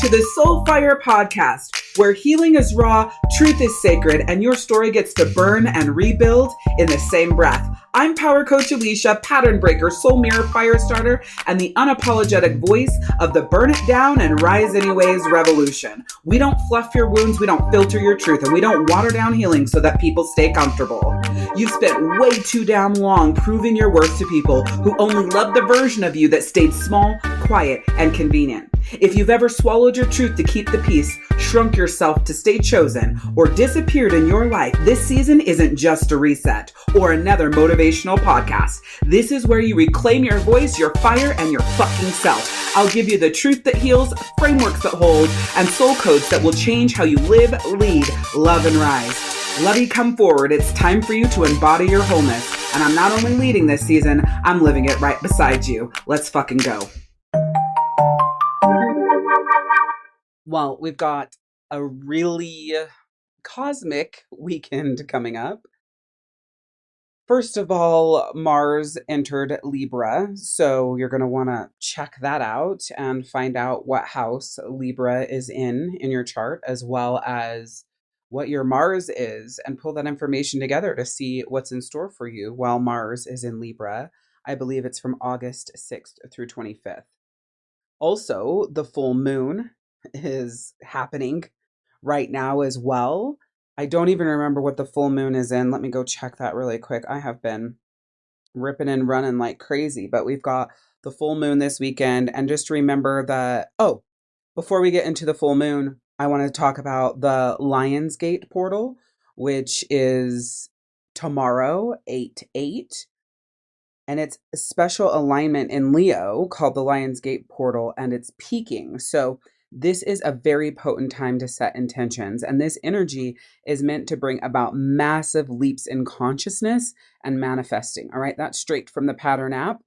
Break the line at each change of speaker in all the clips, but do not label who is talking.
to the Soulfire Podcast, where healing is raw, truth is sacred, and your story gets to burn and rebuild in the same breath. I'm Power Coach Alishia, pattern breaker, soul mirror, fire starter, and the unapologetic voice of the burn it down and rise anyways revolution. We don't fluff your wounds, we don't filter your truth, and we don't water down healing so that people stay comfortable. You've spent way too damn long proving your worth to people who only love the version of you that stayed small, quiet, and convenient. If you've ever swallowed your truth to keep the peace, shrunk yourself to stay chosen, or disappeared in your life, this season isn't just a reset or another motivational podcast. This is where you reclaim your voice, your fire, and your fucking self. I'll give you the truth that heals, frameworks that hold, and soul codes that will change how you live, lead, love, and rise. Lovey, come forward. It's time for you to embody your wholeness. And I'm not only leading this season, I'm living it right beside you. Let's fucking go. Well, we've got a really cosmic weekend coming up. First of all, Mars entered Libra, so you're going to want to check that out and find out what house Libra is in your chart, as well as what your Mars is, and pull that information together to see what's in store for you while Mars is in Libra. I believe it's from August 6th through 25th. Also, the full moon is happening right now as well. I don't even remember what the full moon is in. Let me go check that really quick. I have been ripping and running like crazy, but we've got the full moon this weekend. And just remember that, before we get into the full moon, I want to talk about the Lionsgate portal, which is tomorrow, 8/8. And it's a special alignment in Leo called the Lionsgate portal, and it's peaking. So this is a very potent time to set intentions. And this energy is meant to bring about massive leaps in consciousness and manifesting. All right, that's straight from the Pattern app.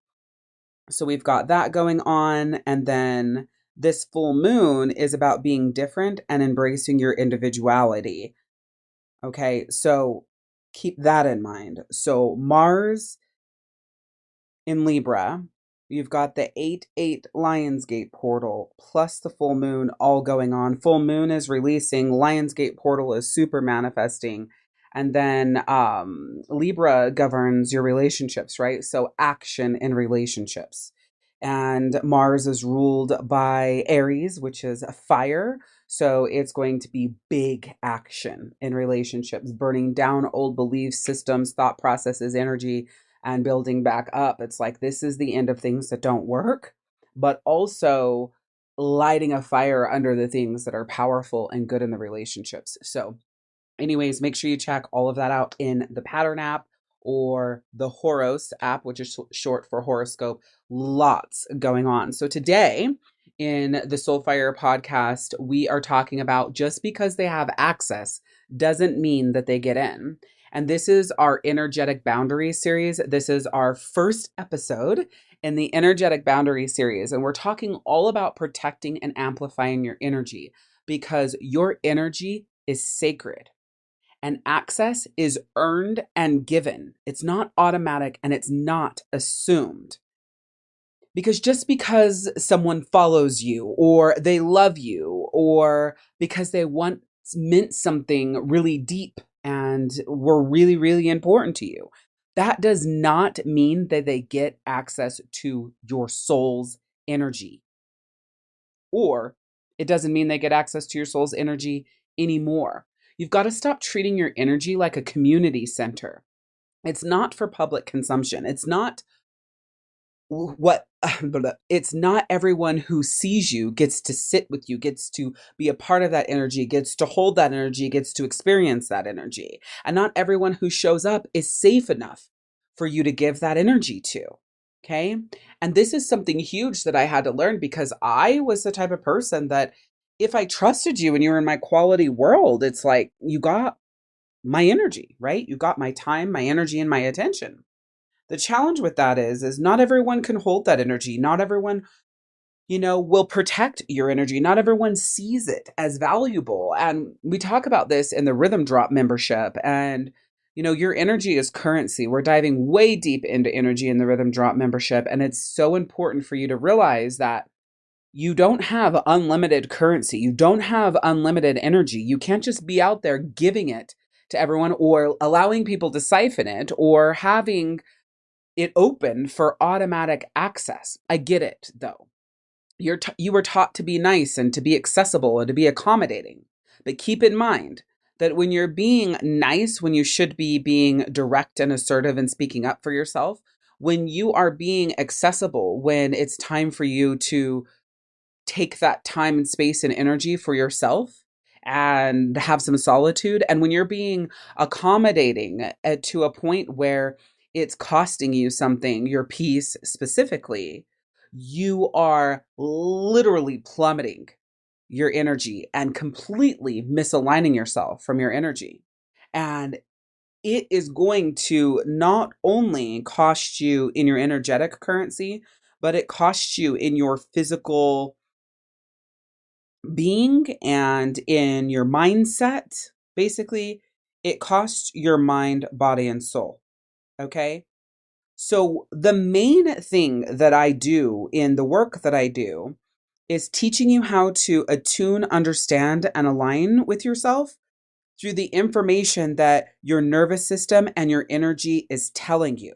So we've got that going on. And then this full moon is about being different and embracing your individuality. Okay, so keep that in mind. So Mars in Libra, you've got the 8/8 Lionsgate portal plus the full moon all going on. Full moon is releasing, Lionsgate portal is super manifesting. And then Libra governs your relationships, right? So action in relationships. And Mars is ruled by Aries, which is a fire. So it's going to be big action in relationships, burning down old beliefs, systems, thought processes, energy, and building back up. It's like, this is the end of things that don't work, but also lighting a fire under the things that are powerful and good in the relationships. So anyways, make sure you check all of that out in the Pattern app or the Horos app, which is short for horoscope. Lots going on. So today in the Soulfire Podcast, we are talking about just because they have access doesn't mean that they get in. And this is our Energetic Boundaries series. This is our first episode in the Energetic Boundaries series. And we're talking all about protecting and amplifying your energy, because your energy is sacred and access is earned and given. It's not automatic and it's not assumed. Because just because someone follows you or they love you or because they once meant something really deep and were really, really important to you, that does not mean that they get access to your soul's energy. Or it doesn't mean they get access to your soul's energy anymore. You've got to stop treating your energy like a community center. It's not for public consumption. It's not it's not everyone who sees you gets to sit with you, gets to be a part of that energy, gets to hold that energy, gets to experience that energy. And not everyone who shows up is safe enough for you to give that energy to. Okay. And this is something huge that I had to learn, because I was the type of person that if I trusted you and you were in my quality world, it's like you got my energy, right? You got my time, my energy, and my attention. The challenge with that is not everyone can hold that energy. Not everyone, will protect your energy. Not everyone sees it as valuable. And we talk about this in the Rhythm Drop membership. And, your energy is currency. We're diving way deep into energy in the Rhythm Drop membership. And it's so important for you to realize that you don't have unlimited currency. You don't have unlimited energy. You can't just be out there giving it to everyone or allowing people to siphon it or having it open for automatic access. I get it though. You were taught to be nice and to be accessible and to be accommodating. But keep in mind that when you're being nice, when you should be being direct and assertive and speaking up for yourself, when you are being accessible, when it's time for you to take that time and space and energy for yourself and have some solitude. And when you're being accommodating to a point where it's costing you something, your peace specifically, you are literally plummeting your energy and completely misaligning yourself from your energy. And it is going to not only cost you in your energetic currency, but it costs you in your physical being and in your mindset. Basically, it costs your mind, body, and soul. Okay? So the main thing that I do in the work that I do is teaching you how to attune, understand, and align with yourself through the information that your nervous system and your energy is telling you.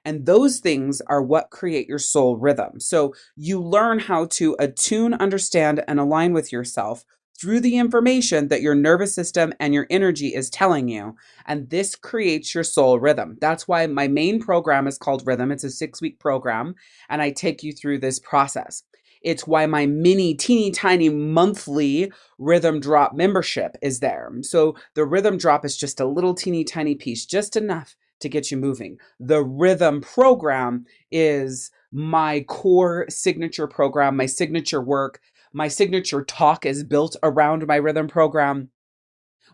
And those things are what create your soul rhythm. So you learn how to attune, understand, and align with yourself through the information that your nervous system and your energy is telling you. And this creates your soul rhythm. That's why my main program is called Rhythm. It's a 6-week program, and I take you through this process. It's why my mini, teeny, tiny monthly Rhythm Drop membership is there. So the Rhythm Drop is just a little teeny, tiny piece, just enough to get you moving. The Rhythm program is my core signature program, my signature work. My signature talk is built around my Rhythm program,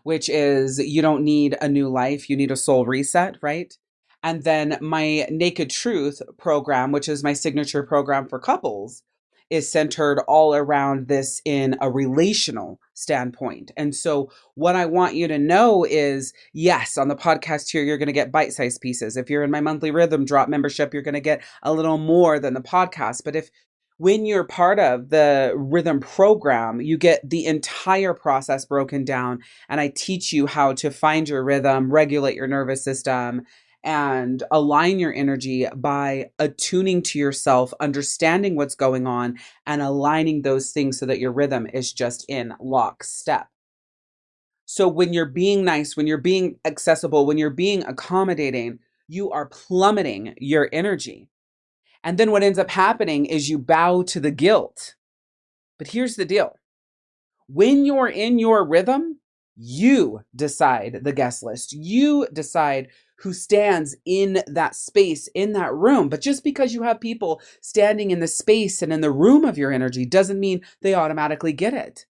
which is you don't need a new life, you need a soul reset, right? And then my Naked Truth program, which is my signature program for couples, is centered all around this in a relational standpoint. And so what I want you to know is, yes, on the podcast here, you're going to get bite-sized pieces. If you're in my monthly Rhythm Drop membership, you're going to get a little more than the podcast. But when you're part of the Rhythm program, you get the entire process broken down, and I teach you how to find your rhythm, regulate your nervous system, and align your energy by attuning to yourself, understanding what's going on, and aligning those things so that your rhythm is just in lockstep. So when you're being nice, when you're being accessible, when you're being accommodating, you are plummeting your energy. And then what ends up happening is you bow to the guilt. But here's the deal. When you're in your rhythm, you decide the guest list. You decide who stands in that space, in that room. But just because you have people standing in the space and in the room of your energy doesn't mean they automatically get it.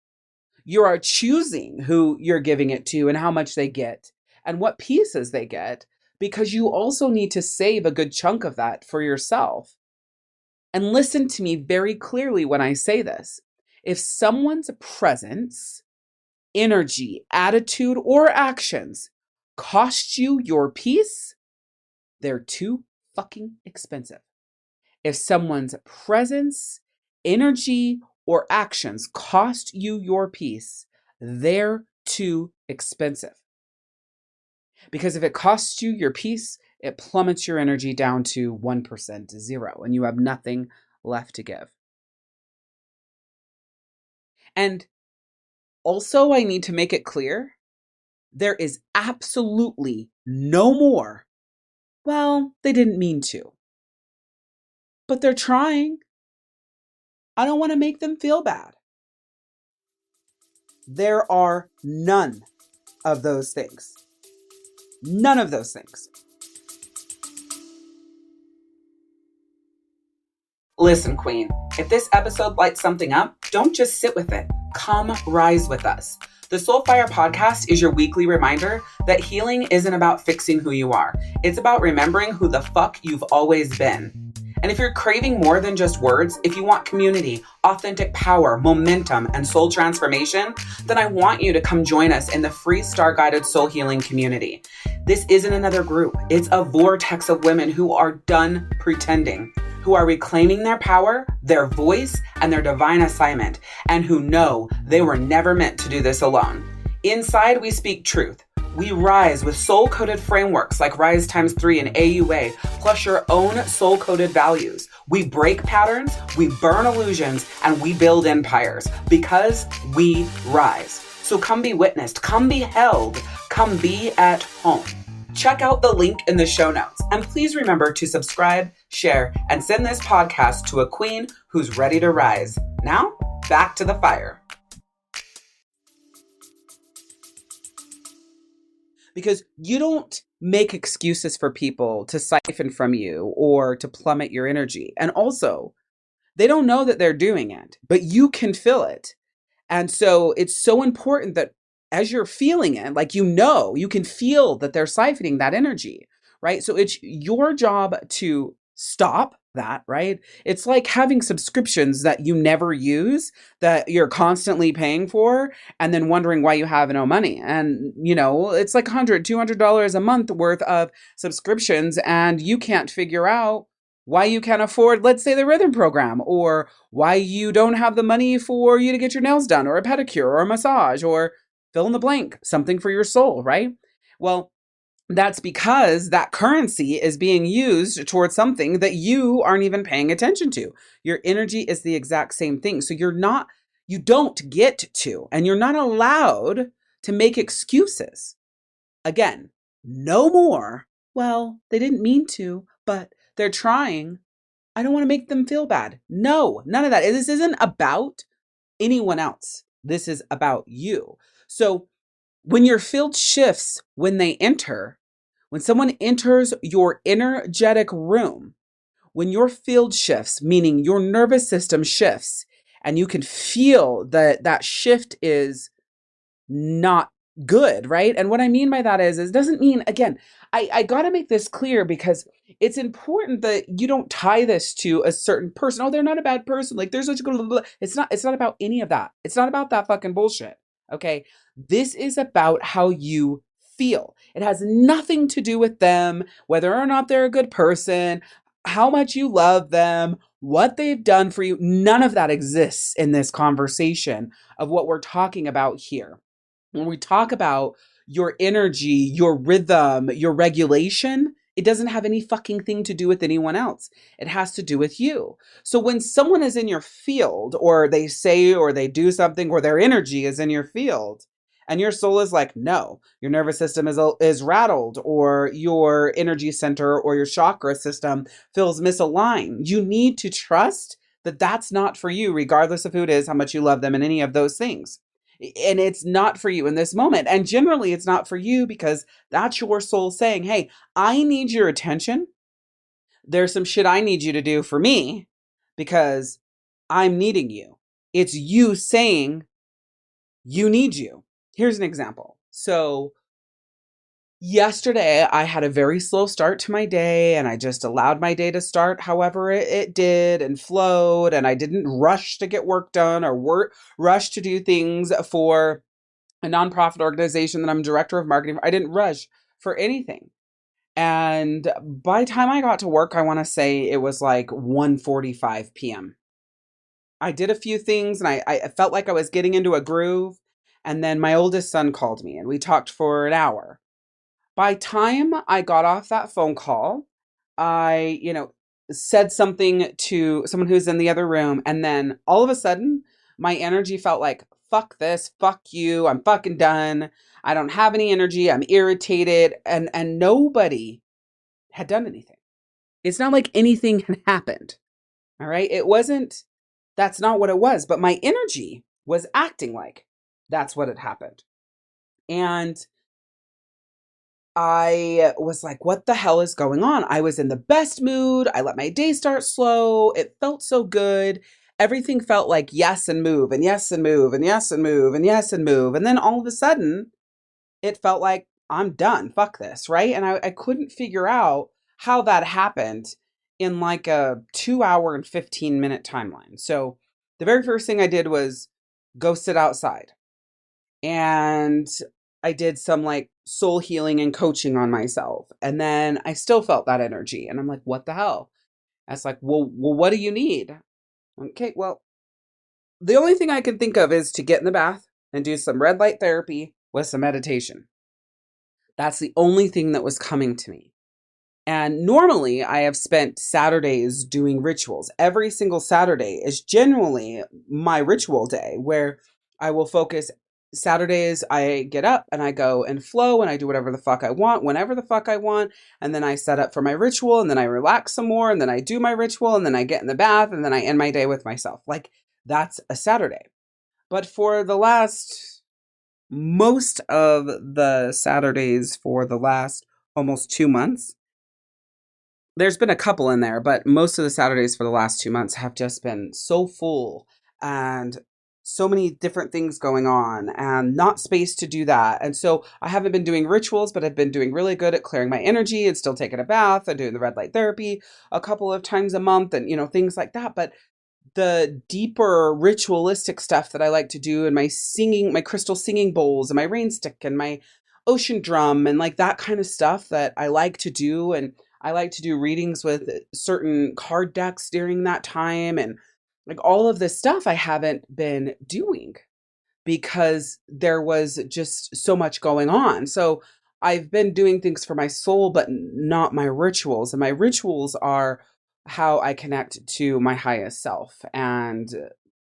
You are choosing who you're giving it to and how much they get and what pieces they get, because you also need to save a good chunk of that for yourself. And listen to me very clearly when I say this. If someone's presence, energy, attitude, or actions cost you your peace, they're too fucking expensive. If someone's presence, energy, or actions cost you your peace, they're too expensive. Because if it costs you your peace, it plummets your energy down to 1%, 0, and you have nothing left to give. And also, I need to make it clear, there is absolutely no more, well, they didn't mean to, but they're trying. I don't want to make them feel bad. There are none of those things. None of those things. Listen, Queen, if this episode lights something up, don't just sit with it. Come rise with us. The Soulfire Podcast is your weekly reminder that healing isn't about fixing who you are. It's about remembering who the fuck you've always been. And if you're craving more than just words, if you want community, authentic power, momentum, and soul transformation, then I want you to come join us in the free Star-Guided Soul Healing community. This isn't another group. It's a vortex of women who are done pretending. who are reclaiming their power, their voice, and their divine assignment, and who know they were never meant to do this alone. Inside, we speak truth. We rise with soul-coded frameworks like Rise Times 3 and AUA, plus your own soul-coded values. We break patterns, we burn illusions, and we build empires because we rise. So come be witnessed, come be held, come be at home. Check out the link in the show notes. And please remember to subscribe, share, and send this podcast to a queen who's ready to rise. Now, back to the fire. Because you don't make excuses for people to siphon from you or to plummet your energy. And also, they don't know that they're doing it, but you can feel it. And so it's so important that as you're feeling it, like, you can feel that they're siphoning that energy, right? So it's your job to stop that, right? It's like having subscriptions that you never use, that you're constantly paying for, and then wondering why you have no money. And, it's like $100, $200 a month worth of subscriptions, and you can't figure out why you can't afford, let's say, the rhythm program, or why you don't have the money for you to get your nails done, or a pedicure, or a massage, or fill in the blank, something for your soul, right? Well, that's because that currency is being used towards something that you aren't even paying attention to. Your energy is the exact same thing. So you don't get to, and you're not allowed to make excuses. Again, no more. Well, they didn't mean to, but they're trying. I don't want to make them feel bad. No, none of that. This isn't about anyone else. This is about you. So when your field shifts, when someone enters your energetic room, when your field shifts, meaning your nervous system shifts, and you can feel that shift is not good, right? And what I mean by that is it doesn't mean, again, I got to make this clear because it's important that you don't tie this to a certain person. Oh, they're not a bad person. Like, there's such a, it's not about any of that. It's not about that fucking bullshit. Okay. This is about how you feel. It has nothing to do with them, whether or not they're a good person, how much you love them, what they've done for you. None of that exists in this conversation of what we're talking about here. When we talk about your energy, your rhythm, your regulation, it doesn't have any fucking thing to do with anyone else. It has to do with you. So when someone is in your field, or they say or they do something, or their energy is in your field, and your soul is like, no, your nervous system is rattled, or your energy center or your chakra system feels misaligned, you need to trust that that's not for you, regardless of who it is, how much you love them, and any of those things. And it's not for you in this moment. And generally, it's not for you because that's your soul saying, hey, I need your attention. There's some shit I need you to do for me because I'm needing you. It's you saying you need you. Here's an example. So yesterday, I had a very slow start to my day, and I just allowed my day to start however it did and flowed. And I didn't rush to get work done or rush to do things for a nonprofit organization that I'm director of marketing for. I didn't rush for anything. And by the time I got to work, I want to say it was like 1:45 p.m. I did a few things, and I felt like I was getting into a groove. And then my oldest son called me, and we talked for an hour. By time I got off that phone call, I, said something to someone who's in the other room. And then all of a sudden, my energy felt like, fuck this, fuck you, I'm fucking done. I don't have any energy. I'm irritated. And nobody had done anything. It's not like anything had happened. All right. That's not what it was. But my energy was acting like that's what had happened. And I was like, what the hell is going on? I was in the best mood. I let my day start slow. It felt so good. Everything felt like yes and move, and yes and move, and yes and move, and yes and move. And then all of a sudden, it felt like I'm done. Fuck this, right? And I couldn't figure out how that happened in like a 2 hour and 15-minute timeline. So the very first thing I did was go sit outside. And I did some like soul healing and coaching on myself. And then I still felt that energy. And I'm like, what the hell? And it's like, well, what do you need? Okay, well, the only thing I can think of is to get in the bath and do some red light therapy with some meditation. That's the only thing that was coming to me. And normally I have spent Saturdays doing rituals. Every single Saturday is generally my ritual day where I will focus. Saturdays, I get up and I go and flow and I do whatever the fuck I want, whenever the fuck I want. And then I set up for my ritual and then I relax some more and then I do my ritual and then I get in the bath and then I end my day with myself. Like that's a Saturday. But for the last, most of the Saturdays for the last almost 2 months, there's been a couple in there, but most of the Saturdays for the last 2 months have just been so full and so many different things going on and not space to do that. And so I haven't been doing rituals, but I've been doing really good at clearing my energy and still taking a bath and doing the red light therapy a couple of times a month and, things like that. But the deeper ritualistic stuff that I like to do and my singing, my crystal singing bowls and my rain stick and my ocean drum and like that kind of stuff that I like to do. And I like to do readings with certain card decks during that time. And like all of this stuff I haven't been doing because there was just so much going on. So I've been doing things for my soul, but not my rituals. And my rituals are how I connect to my highest self and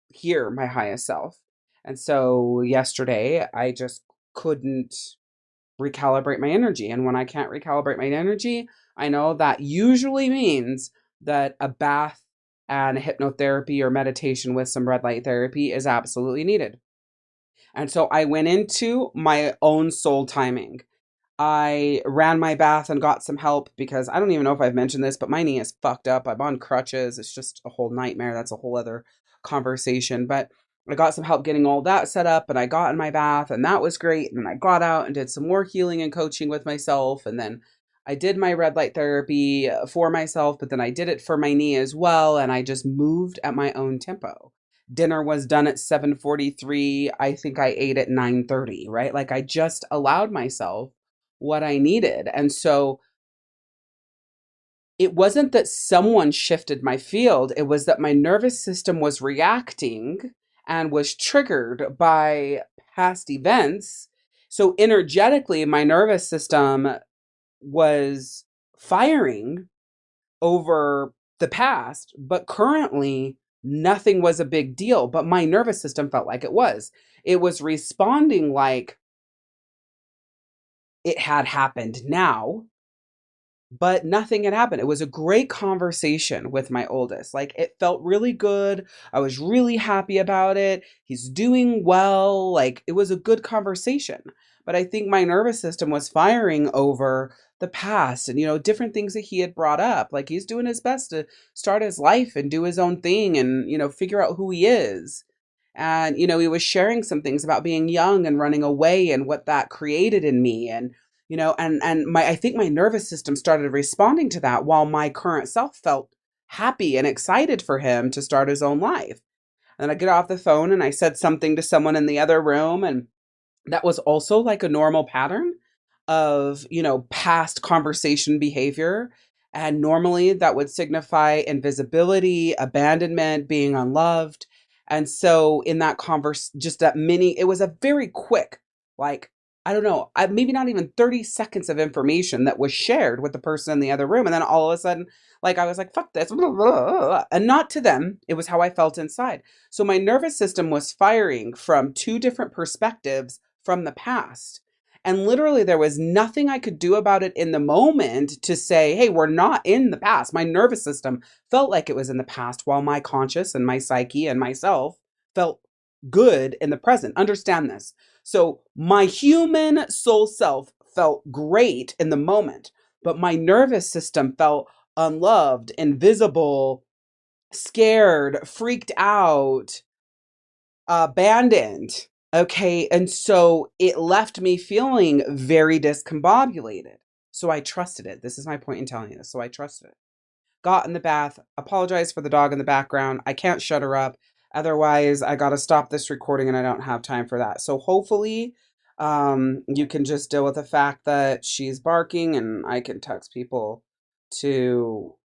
hear my highest self. And so yesterday, I just couldn't recalibrate my energy. And when I can't recalibrate my energy, I know that usually means that a bath and hypnotherapy or meditation with some red light therapy is absolutely needed. And so I went into my own soul timing. I ran my bath and got some help because I don't even know if I've mentioned this, but my knee is fucked up. I'm on crutches. It's just a whole nightmare. That's a whole other conversation. But I got some help getting all that set up and I got in my bath and that was great. And I got out and did some more healing and coaching with myself. And then I did my red light therapy for myself, but then I did it for my knee as well. And I just moved at my own tempo. Dinner was done at 7:43. I think I ate at 9:30, right? Like I just allowed myself what I needed. And so it wasn't that someone shifted my field, it was that my nervous system was reacting and was triggered by past events. So energetically, my nervous system was firing over the past, but currently nothing was a big deal. But my nervous system felt like it was. It was responding like it had happened now, but nothing had happened. It was a great conversation with my oldest. Like it felt really good. I was really happy about it. He's doing well. Like it was a good conversation. But I think my nervous system was firing over the past and, different things that he had brought up. Like he's doing his best to start his life and do his own thing and, figure out who he is. And, he was sharing some things about being young and running away and what that created in me. And, and my, I think my nervous system started responding to that while my current self felt happy and excited for him to start his own life. And I get off the phone and I said something to someone in the other room, and that was also like a normal pattern of, past conversation behavior. And normally that would signify invisibility, abandonment, being unloved. And so in that just that it was a very quick, like, I don't know, maybe not even 30 seconds of information that was shared with the person in the other room. And then all of a sudden, like, I was like, fuck this. Blah, blah, blah. And not to them, it was how I felt inside. So my nervous system was firing from two different perspectives from the past. And literally, there was nothing I could do about it in the moment to say, hey, we're not in the past. My nervous system felt like it was in the past, while my conscious and my psyche and myself felt good in the present. Understand this. So, my human soul self felt great in the moment, but my nervous system felt unloved, invisible, scared, freaked out, abandoned. Okay. And so it left me feeling very discombobulated. So I trusted it. This is my point in telling you this. So I trusted it. Got in the bath, apologized for the dog in the background. I can't shut her up. Otherwise, I got to stop this recording and I don't have time for that. So hopefully, you can just deal with the fact that she's barking and I can text people to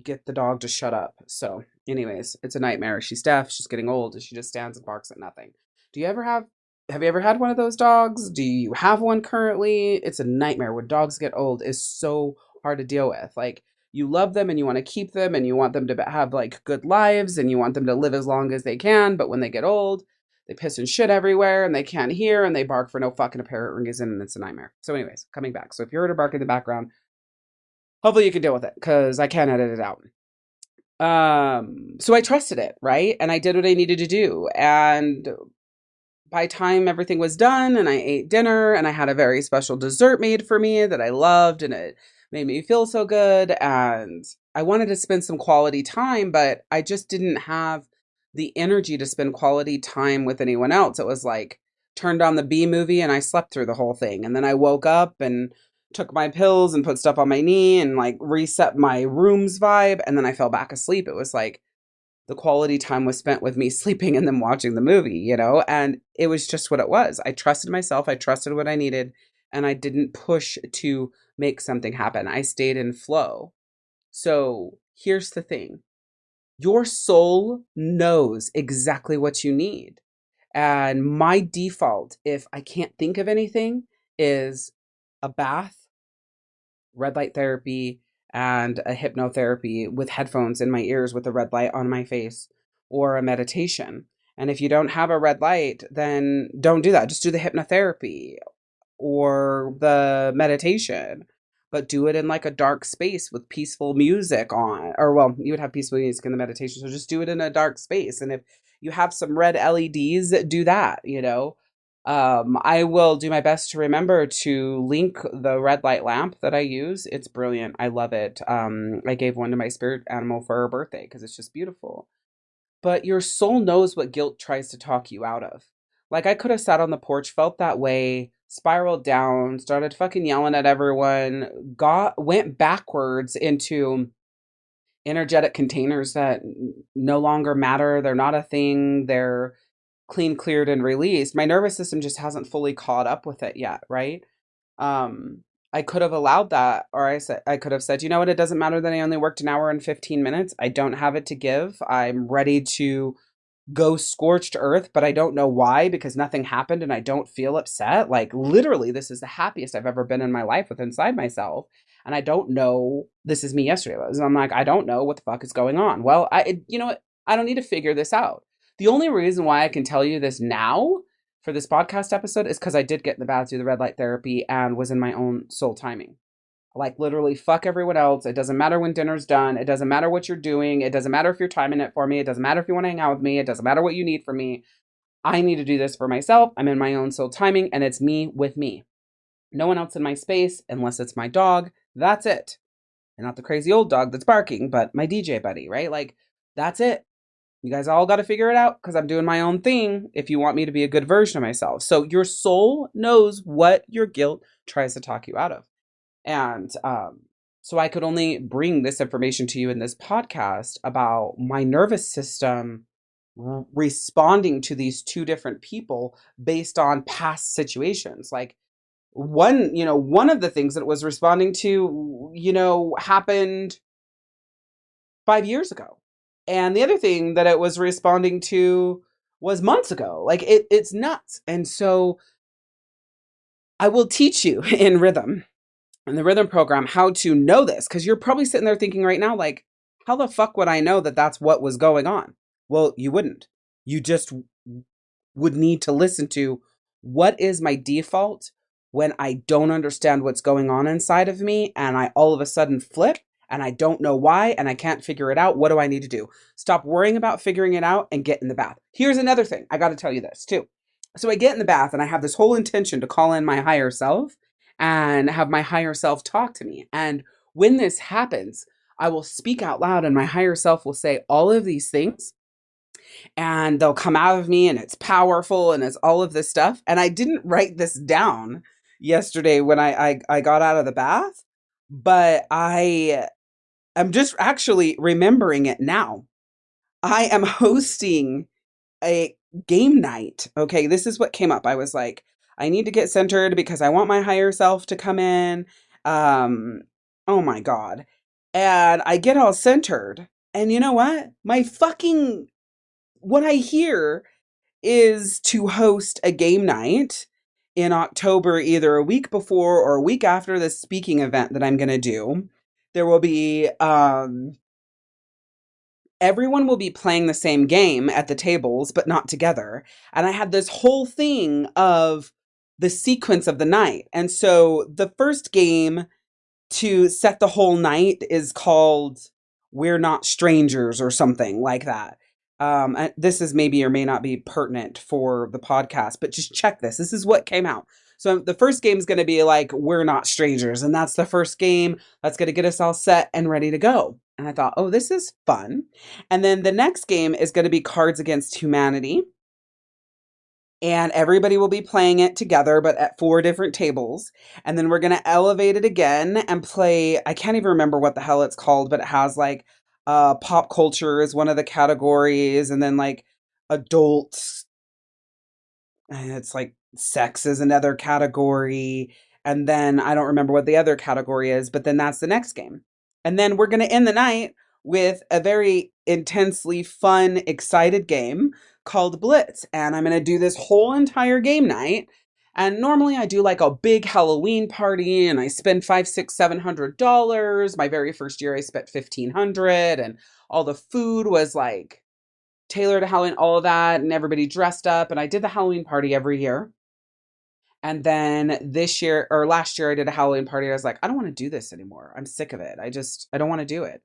get the dog to shut up. So, anyways, it's a nightmare. She's deaf. She's getting old. And she just stands and barks at nothing. Do you ever have you ever had one of those dogs? Do you have one currently? It's a nightmare. When dogs get old, is so hard to deal with. Like, you love them and you want to keep them and you want them to have like good lives and you want them to live as long as they can. But when they get old, they piss and shit everywhere and they can't hear and they bark for no fucking apparent reason and it's a nightmare. So, anyways, coming back. So, if you heard a bark in the background, hopefully you can deal with it because I can't edit it out. So I trusted it, right? And I did what I needed to do. And by time everything was done and I ate dinner and I had a very special dessert made for me that I loved and it made me feel so good and I wanted to spend some quality time, but I just didn't have the energy to spend quality time with anyone else. It was like turned on the B movie and I slept through the whole thing. And then I woke up and took my pills and put stuff on my knee and like reset my room's vibe. And then I fell back asleep. It was like the quality time was spent with me sleeping and then watching the movie, you know? And it was just what it was. I trusted myself. I trusted what I needed. And I didn't push to make something happen. I stayed in flow. So here's the thing. Your soul knows exactly what you need. And my default, if I can't think of anything, is a bath, red light therapy, and a hypnotherapy with headphones in my ears with a red light on my face, or a meditation. And if you don't have a red light, then don't do that. Just do the hypnotherapy or the meditation, but do it in like a dark space with peaceful music on. Or, well, you would have peaceful music in the meditation. So just do it in a dark space. And if you have some red LEDs, do that, you know? I will do my best to remember to link the red light lamp that I use. It's brilliant. I love it. I gave one to my spirit animal for her birthday because it's just beautiful. But your soul knows what guilt tries to talk you out of. Like, I could have sat on the porch, felt that way, spiraled down, started fucking yelling at everyone, went backwards into energetic containers that no longer matter. They're not a thing. They're clean, cleared, and released. My nervous system just hasn't fully caught up with it yet, right? I could have allowed that, or I could have said, you know what, it doesn't matter that I only worked an hour and 15 minutes. I don't have it to give. I'm ready to go scorched earth, but I don't know why because nothing happened and I don't feel upset. Like, literally, this is the happiest I've ever been in my life with inside myself. And I don't know, this is me yesterday. I'm like, I don't know what the fuck is going on. Well, you know what? I don't need to figure this out. The only reason why I can tell you this now for this podcast episode is because I did get in the bath, do the red light therapy, and was in my own soul timing. Like, literally, fuck everyone else. It doesn't matter when dinner's done. It doesn't matter what you're doing. It doesn't matter if you're timing it for me. It doesn't matter if you want to hang out with me. It doesn't matter what you need from me. I need to do this for myself. I'm in my own soul timing, and it's me with me. No one else in my space, unless it's my dog. That's it. And not the crazy old dog that's barking, but my DJ buddy, right? Like, that's it. You guys all got to figure it out because I'm doing my own thing if you want me to be a good version of myself. So your soul knows what your guilt tries to talk you out of. And so I could only bring this information to you in this podcast about my nervous system responding to these two different people based on past situations. Like, one of the things that it was responding to, happened 5 years ago. And the other thing that it was responding to was months ago. Like, it's nuts. And so I will teach you in rhythm, in the rhythm program, how to know this. Because you're probably sitting there thinking right now, like, how the fuck would I know that that's what was going on? Well, you wouldn't. You just would need to listen to what is my default when I don't understand what's going on inside of me and I all of a sudden flip and I don't know why and I can't figure it out. What do I need to do? Stop worrying about figuring it out and get in the bath. Here's another thing. I got to tell you this too. So I get in the bath and I have this whole intention to call in my higher self and have my higher self talk to me. And when this happens, I will speak out loud and my higher self will say all of these things and they'll come out of me and it's powerful and it's all of this stuff. And I didn't write this down yesterday when I got out of the bath, but I'm just actually remembering it now. I am hosting a game night. Okay, this is what came up. I was like, I need to get centered because I want my higher self to come in. Oh my God. And I get all centered. And you know what? What I hear is to host a game night in October, either a week before or a week after the speaking event that I'm going to do. There will be, everyone will be playing the same game at the tables, but not together. And I had this whole thing of the sequence of the night. And so the first game to set the whole night is called We're Not Strangers or something like that. This is maybe or may not be pertinent for the podcast, but just check this. This is what came out. So the first game is going to be like We're Not Strangers, and that's the first game that's going to get us all set and ready to go. And I thought, oh, this is fun. And then the next game is going to be Cards Against Humanity, and everybody will be playing it together, but at 4 different tables. And then we're going to elevate it again and play. I can't even remember what the hell it's called, but it has like pop culture is one of the categories, and then like adults, and it's like sex is another category. And then I don't remember what the other category is, but then that's the next game. And then we're going to end the night with a very intensely fun, excited game called Blitz. And I'm going to do this whole entire game night. And normally I do like a big Halloween party and I spend $500, $600, $700. My very first year I spent $1,500, and all the food was like tailored to Halloween, all of that, and everybody dressed up. And I did the Halloween party every year. And then this year or last year, I did a Halloween party. I was like, I don't want to do this anymore. I'm sick of it. I don't want to do it.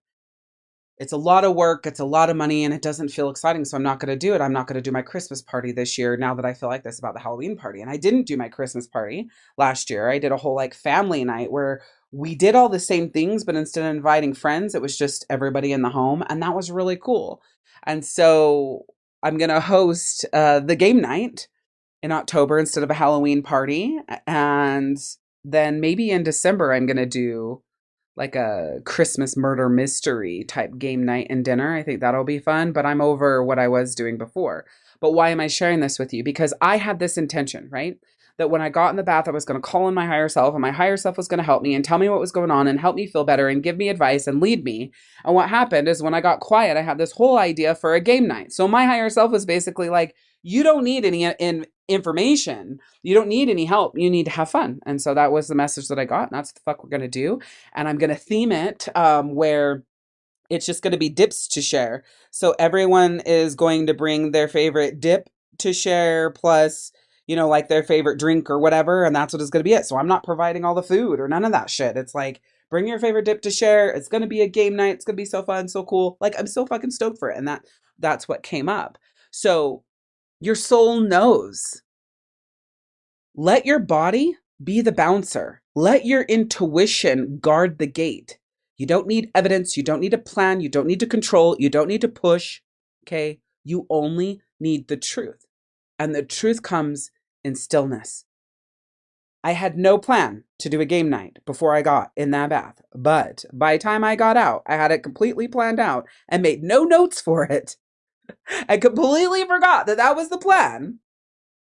It's a lot of work. It's a lot of money, and it doesn't feel exciting. So I'm not going to do it. I'm not going to do my Christmas party this year now that I feel like this about the Halloween party. And I didn't do my Christmas party last year. I did a whole like family night where we did all the same things, but instead of inviting friends, it was just everybody in the home. And that was really cool. And so I'm going to host the game night in October instead of a Halloween party. And then maybe in December, I'm going to do like a Christmas murder mystery type game night and dinner. I think that'll be fun, but I'm over what I was doing before. But why am I sharing this with you? Because I had this intention, right? That when I got in the bath, I was going to call in my higher self, and my higher self was going to help me and tell me what was going on and help me feel better and give me advice and lead me. And what happened is when I got quiet, I had this whole idea for a game night. So my higher self was basically like, you don't need any information. You don't need any help. You need to have fun. And so that was the message that I got. And that's what the fuck we're going to do. And I'm going to theme it where it's just going to be dips to share. So everyone is going to bring their favorite dip to share, plus, you know, like their favorite drink or whatever. And that's what it's going to be it. So I'm not providing all the food or none of that shit. It's like, bring your favorite dip to share. It's going to be a game night. It's going to be so fun, so cool. Like, I'm so fucking stoked for it. And that's what came up. So your soul knows. Let your body be the bouncer. Let your intuition guard the gate. You don't need evidence. You don't need a plan. You don't need to control. You don't need to push. Okay? You only need the truth. And the truth comes in stillness. I had no plan to do a game night before I got in that bath. But by the time I got out, I had it completely planned out and made no notes for it. I completely forgot that that was the plan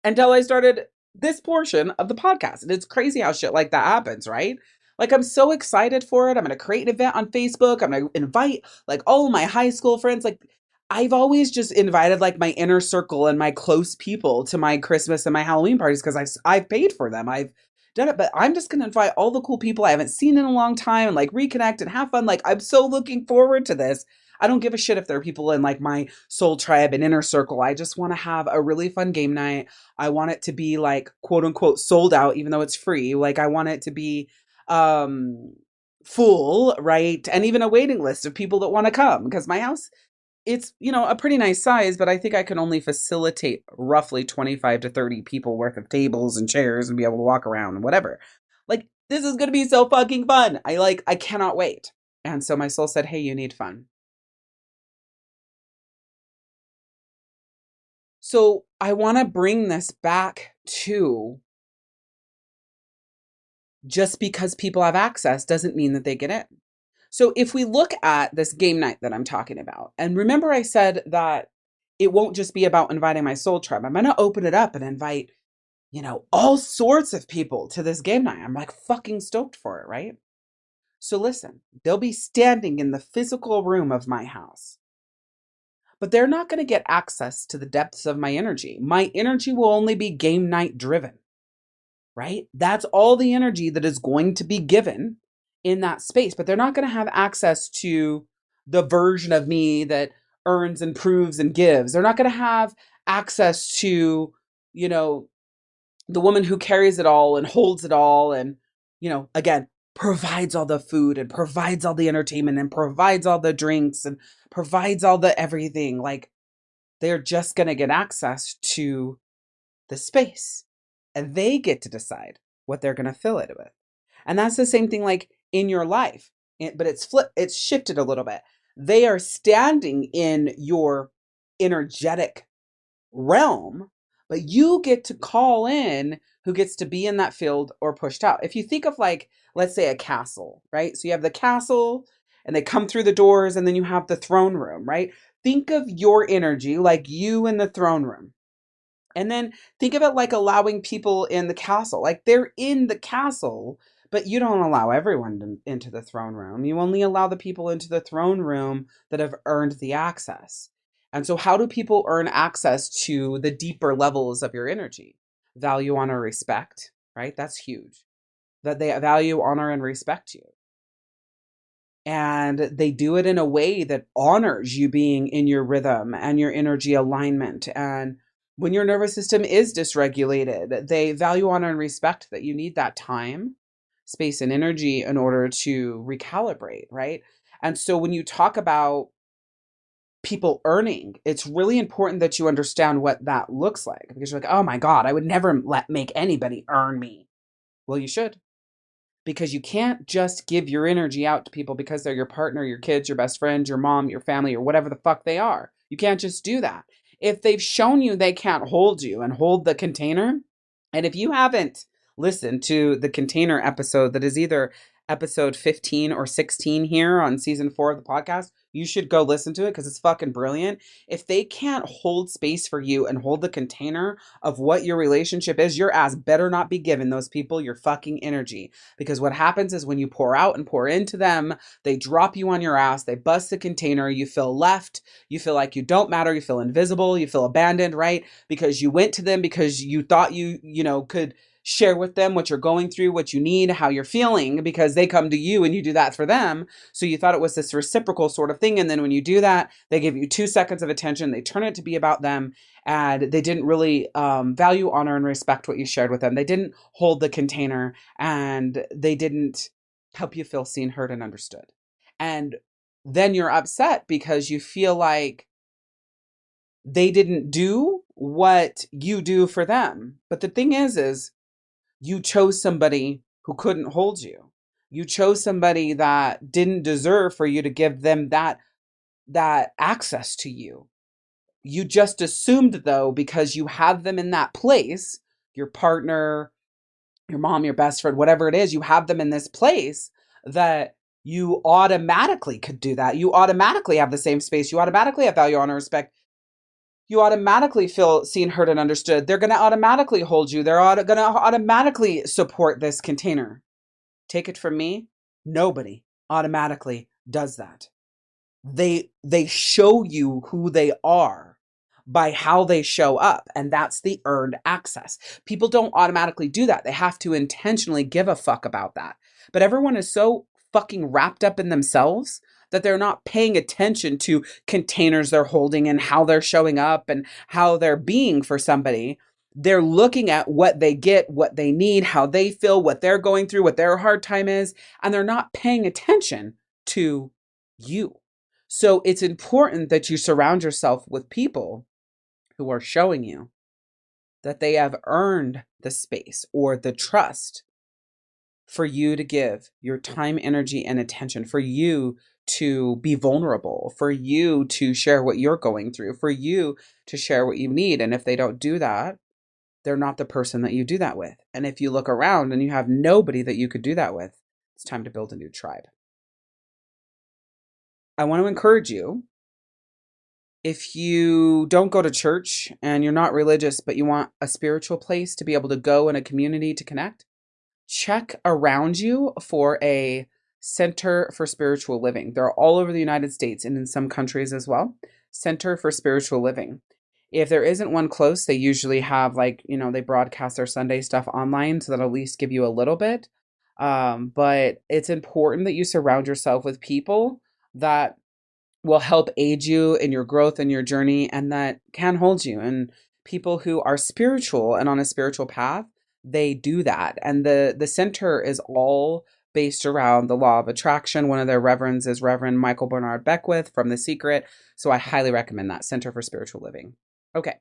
until I started this portion of the podcast. And it's crazy how shit like that happens, right? Like, I'm so excited for it. I'm going to create an event on Facebook. I'm going to invite like all my high school friends. Like, I've always just invited like my inner circle and my close people to my Christmas and my Halloween parties because I've paid for them. I've done it, but I'm just going to invite all the cool people I haven't seen in a long time and like reconnect and have fun. Like, I'm so looking forward to this. I don't give a shit if there are people in like my soul tribe and inner circle. I just want to have a really fun game night. I want it to be like quote unquote sold out, even though it's free. Like, I want it to be full, right? And even a waiting list of people that want to come, because my house, it's, you know, a pretty nice size, but I think I can only facilitate roughly 25 to 30 people worth of tables and chairs and be able to walk around and whatever. Like, this is going to be so fucking fun. I cannot wait. And so my soul said, hey, you need fun. So I want to bring this back to just because people have access doesn't mean that they get in. So if we look at this game night that I'm talking about, and remember I said that it won't just be about inviting my soul tribe. I'm going to open it up and invite, you know, all sorts of people to this game night. I'm like fucking stoked for it, right? So listen, they'll be standing in the physical room of my house, but they're not going to get access to the depths of my energy. My energy will only be game night driven, right? That's all the energy that is going to be given in that space, but they're not going to have access to the version of me that earns and proves and gives. They're not going to have access to, you know, the woman who carries it all and holds it all and, again, provides all the food and provides all the entertainment and provides all the drinks and provides all the everything. Like, they're just going to get access to the space and they get to decide what they're going to fill it with. And that's the same thing like in your life, but it's shifted a little bit. They are standing in your energetic realm, but you get to call in who gets to be in that field or pushed out. If you think of like, let's say a castle, right? So you have the castle and they come through the doors and then you have the throne room, right? Think of your energy like you in the throne room. And then think of it like allowing people in the castle. Like they're in the castle, but you don't allow everyone into the throne room. You only allow the people into the throne room that have earned the access. And so how do people earn access to the deeper levels of your energy? Value, honor, respect, right? That's huge. That they value, honor, and respect you. And they do it in a way that honors you being in your rhythm and your energy alignment. And when your nervous system is dysregulated, they value, honor, and respect that you need that time, space, and energy in order to recalibrate, right? And so when you talk about people earning, it's really important that you understand what that looks like, because you're like, oh my God, I would never make anybody earn me. Well, you should, because you can't just give your energy out to people because they're your partner, your kids, your best friend, your mom, your family, or whatever the fuck they are. You can't just do that. If they've shown you they can't hold you and hold the container, and if you haven't listened to the container episode that is either episode 15 or 16 here on season 4 of the podcast, you should go listen to it because it's fucking brilliant. If they can't hold space for you and hold the container of what your relationship is, your ass better not be giving those people your fucking energy. Because what happens is when you pour out and pour into them, they drop you on your ass, they bust the container, you feel left, you feel like you don't matter, you feel invisible, you feel abandoned, right? Because you went to them because you thought you could share with them what you're going through, what you need, how you're feeling, because they come to you and you do that for them. So you thought it was this reciprocal sort of thing. And then when you do that, they give you 2 seconds of attention. They turn it to be about them. And they didn't really value, honor, and respect what you shared with them. They didn't hold the container and they didn't help you feel seen, heard, and understood. And then you're upset because you feel like they didn't do what you do for them. But the thing is you chose somebody who couldn't hold you. You chose somebody that didn't deserve for you to give them that access to you. You just assumed, though, because you have them in that place, your partner, your mom, your best friend, whatever it is, you have them in this place that you automatically could do that. You automatically have the same space. You automatically have value, honor, respect. You automatically feel seen, heard, and understood. They're going to automatically hold you. They're going to automatically support this container. Take it from me, nobody automatically does that. They show you who they are by how they show up, and that's the earned access. People don't automatically do that. They have to intentionally give a fuck about that. But everyone is so fucking wrapped up in themselves that they're not paying attention to containers they're holding and how they're showing up and how they're being for somebody. They're looking at what they get, what they need, how they feel, what they're going through, what their hard time is, and they're not paying attention to you. So it's important that you surround yourself with people who are showing you that they have earned the space or the trust for you to give your time, energy, and attention, for you to be vulnerable, for you to share what you're going through, for you to share what you need. And if they don't do that, they're not the person that you do that with. And if you look around and you have nobody that you could do that with, it's time to build a new tribe. I want to encourage you, if you don't go to church and you're not religious, but you want a spiritual place to be able to go in a community to connect, check around you for a Center for Spiritual Living. They're all over the United States and in some countries as well. Center for Spiritual Living. If there isn't one close, they usually have they broadcast their Sunday stuff online, so that'll at least give you a little bit. But it's important that you surround yourself with people that will help aid you in your growth and your journey and that can hold you. And people who are spiritual and on a spiritual path, they do that. And the center is all based around the law of attraction. One of their reverends is Reverend Michael Bernard Beckwith from The Secret. So I highly recommend that, Center for Spiritual Living. Okay.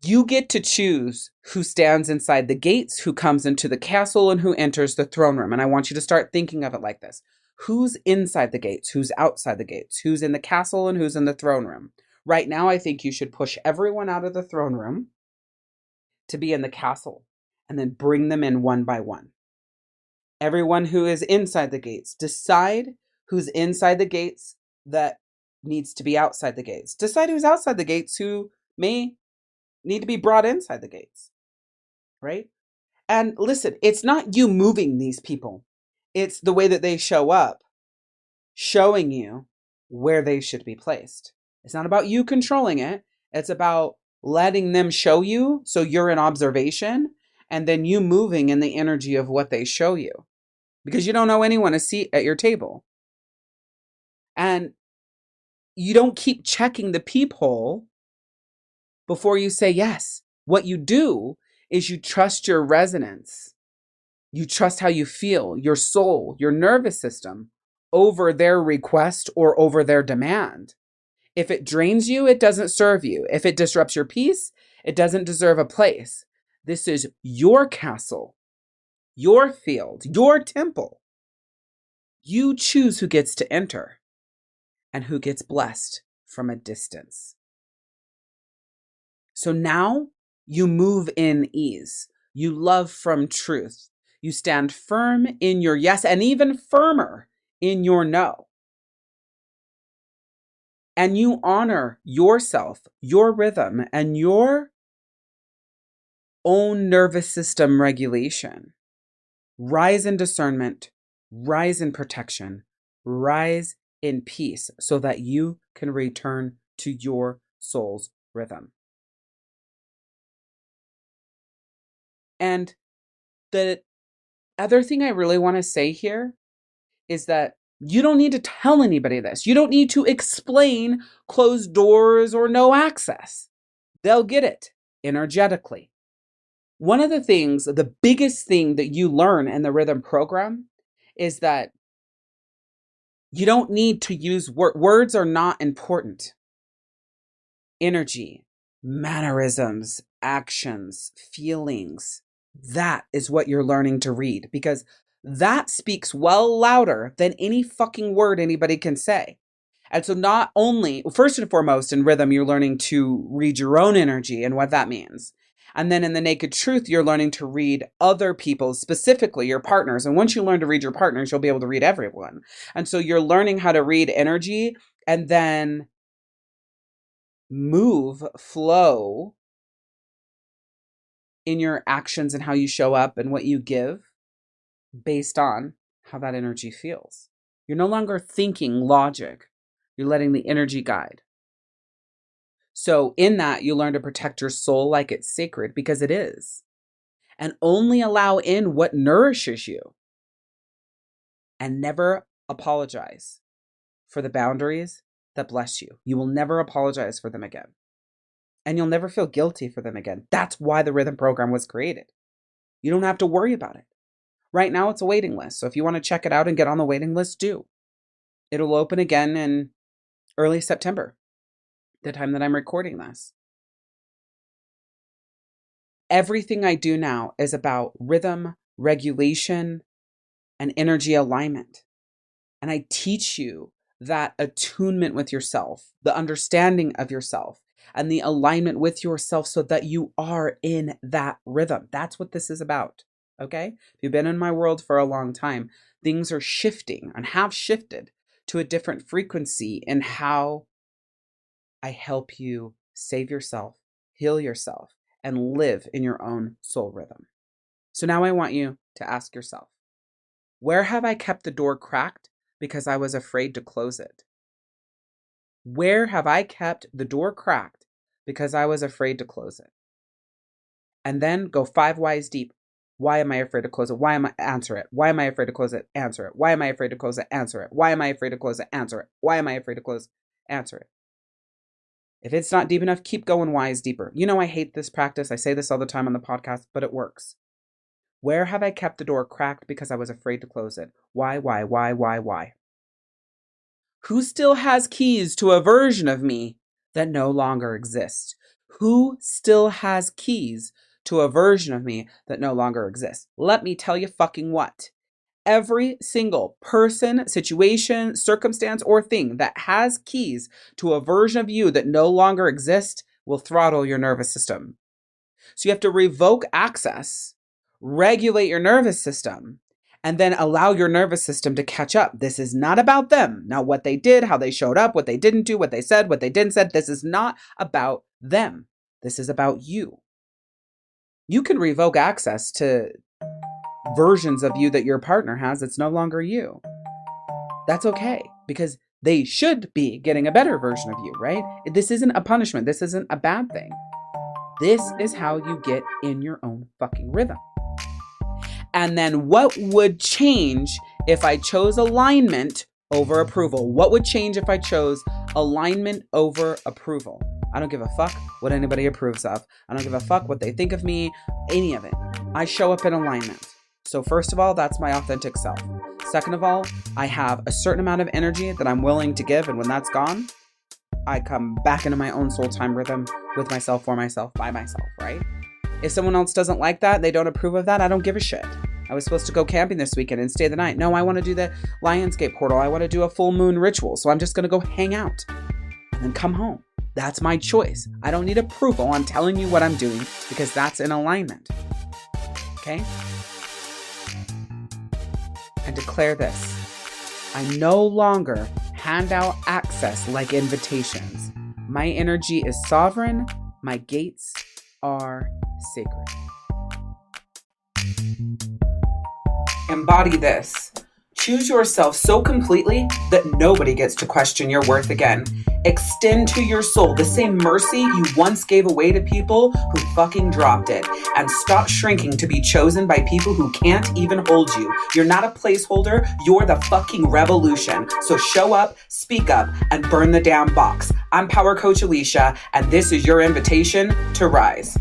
You get to choose who stands inside the gates, who comes into the castle, and who enters the throne room. And I want you to start thinking of it like this. Who's inside the gates? Who's outside the gates? Who's in the castle and who's in the throne room? Right now, I think you should push everyone out of the throne room to be in the castle and then bring them in one by one. Everyone who is inside the gates, decide who's inside the gates that needs to be outside the gates. Decide who's outside the gates who may need to be brought inside the gates, right? And listen, it's not you moving these people. It's the way that they show up, showing you where they should be placed. It's not about you controlling it. It's about letting them show you so you're in observation and then you moving in the energy of what they show you. Because you don't know anyone a seat at your table. And you don't keep checking the peephole before you say yes. What you do is you trust your resonance. You trust how you feel, your soul, your nervous system over their request or over their demand. If it drains you, it doesn't serve you. If it disrupts your peace, it doesn't deserve a place. This is your castle, your field, your temple. You choose who gets to enter and who gets blessed from a distance. So now you move in ease. You love from truth. You stand firm in your yes and even firmer in your no. And you honor yourself, your rhythm, and your own nervous system regulation. Rise in discernment, rise in protection, rise in peace so that you can return to your soul's rhythm. And the other thing I really want to say here is that you don't need to tell anybody this. You don't need to explain closed doors or no access. They'll get it energetically. One of the things, the biggest thing that you learn in the rhythm program is that you don't need to use words. Words are not important. Energy, mannerisms, actions, feelings, that is what you're learning to read because that speaks well louder than any fucking word anybody can say. And so not only, first and foremost, in rhythm, you're learning to read your own energy and what that means. And then in the naked truth, you're learning to read other people's, specifically your partners. And once you learn to read your partners, you'll be able to read everyone. And so you're learning how to read energy and then move, flow in your actions and how you show up and what you give based on how that energy feels. You're no longer thinking logic. You're letting the energy guide. So in that, you learn to protect your soul like it's sacred because it is. And only allow in what nourishes you. And never apologize for the boundaries that bless you. You will never apologize for them again. And you'll never feel guilty for them again. That's why the rhythm program was created. You don't have to worry about it. Right now, it's a waiting list. So if you want to check it out and get on the waiting list, do. It'll open again in early September, the time that I'm recording this. Everything I do now is about rhythm, regulation, and energy alignment. And I teach you that attunement with yourself, the understanding of yourself, and the alignment with yourself so that you are in that rhythm. That's what this is about. Okay? If you've been in my world for a long time, things are shifting and have shifted to a different frequency in how I help you save yourself, heal yourself, and live in your own soul rhythm. So now I want you to ask yourself, Where have I kept the door cracked because I was afraid to close it? Where have I kept the door cracked because I was afraid to close it? And then go 5 whys deep. Why am I afraid to close it? Why am I answer it? Why am I afraid to close it? Answer it. Why am I afraid to close it? Answer it. Why am I afraid to close it? Answer it. Why am I afraid to close? Answer it. If it's not deep enough, keep going whys deeper. You know I hate this practice. I say this all the time on the podcast, but it works. Where have I kept the door cracked because I was afraid to close it? Why? Who still has keys to a version of me that no longer exists? Who still has keys to a version of me that no longer exists? Let me tell you fucking what. Every single person, situation, circumstance, or thing that has keys to a version of you that no longer exists will throttle your nervous system. So you have to revoke access, regulate your nervous system, and then allow your nervous system to catch up. This is not about them. Now, what they did, how they showed up, what they didn't do, what they said, what they didn't say, this is not about them. This is about you. You can revoke access to versions of you that your partner has. It's no longer you. That's okay, because they should be getting a better version of you, right? This isn't a punishment. This isn't a bad thing. This is how you get in your own fucking rhythm. And then what would change if I chose alignment over approval? What would change if I chose alignment over approval? I don't give a fuck what anybody approves of. I don't give a fuck what they think of me, any of it. I show up in alignment. So first of all, that's my authentic self. Second of all, I have a certain amount of energy that I'm willing to give. And when that's gone, I come back into my own soul time rhythm with myself, for myself, by myself, right? If someone else doesn't like that, they don't approve of that, I don't give a shit. I was supposed to go camping this weekend and stay the night. No, I want to do the Lionsgate portal. I want to do a full moon ritual. So I'm just going to go hang out and then come home. That's my choice. I don't need approval. I'm telling you what I'm doing because that's in alignment. Okay? And declare this. I no longer hand out access like invitations. My energy is sovereign. My gates are sacred. Embody this. Choose yourself so completely that nobody gets to question your worth again. Extend to your soul the same mercy you once gave away to people who fucking dropped it. And stop shrinking to be chosen by people who can't even hold you. You're not a placeholder. You're the fucking revolution. So show up, speak up, and burn the damn box. I'm Power Coach Alishia, and this is your invitation to rise.